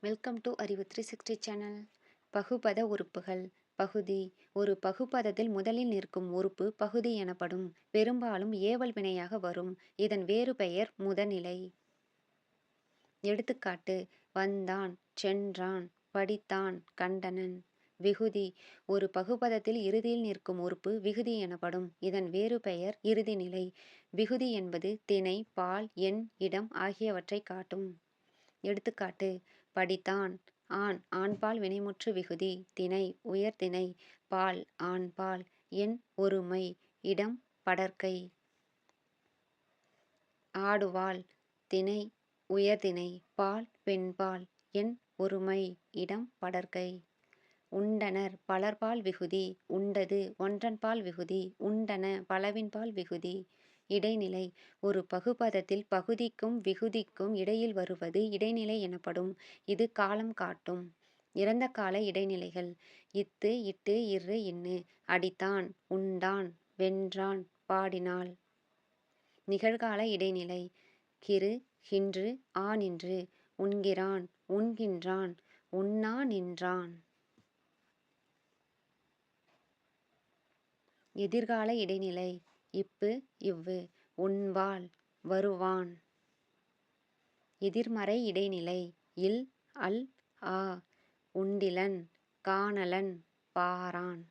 Welcome to அறிவு 360 channel. பகுபத உறுப்புகள். பகுதி. ஒரு பகுபதத்தில் முதலில் நிற்கும் உறுப்பு பகுதி எனப்படும். பெரும்பாலும் ஏவல் வினையாக வரும். இதன் வேறு பெயர் முதனிலை. எடுத்துக்காட்டு: வந்தான், சென்றான், படித்தான், கண்டனன். விகுதி. ஒரு பகுபதத்தில் இறுதியில் நிற்கும் உறுப்பு விகுதி எனப்படும். இதன் வேறு பெயர் இறுதிநிலை. விகுதி என்பது திணை, பால், எண், இடம் ஆகியவற்றை காட்டும். எடுத்துக்காட்டு: படித்தான். ஆண் ஆண்பால் வினைமுற்று விகுதி. திணை உயர்திணை. பால் ஆண்பால். எண் ஒருமை. இடம் படர்க்கை. ஆடுவாள். திணை உயர்திணை. பால் பெண்பால். எண் ஒருமை. இடம் படர்க்கை. உண்டனர் பலர்பால் விகுதி. உண்டது ஒன்றன்பால் விகுதி. உண்டன பலவின்பால் விகுதி. இடைநிலை. ஒரு பகுபதத்தில் பகுதிக்கும் விகுதிக்கும் இடையில் வருவது இடைநிலை எனப்படும். இது காலம் காட்டும். இறந்த கால இடைநிலைகள்: இத்து, இட்டு, இரு, இன்னு. அடித்தான், உண்டான், வென்றான், பாடினாள். நிகழ்கால இடைநிலை: கிறு, கின்று, ஆ நின்று. உண்கிறான், உண்கின்றான், உண்ணா நின்றான். எதிர்கால இடைநிலை: இப்பு, இவ்வு. உண்பாள், வருவான். எதிர்மறை இடைநிலை: இல், அல், ஆ. உண்டிலன், காணலன், பாரான்.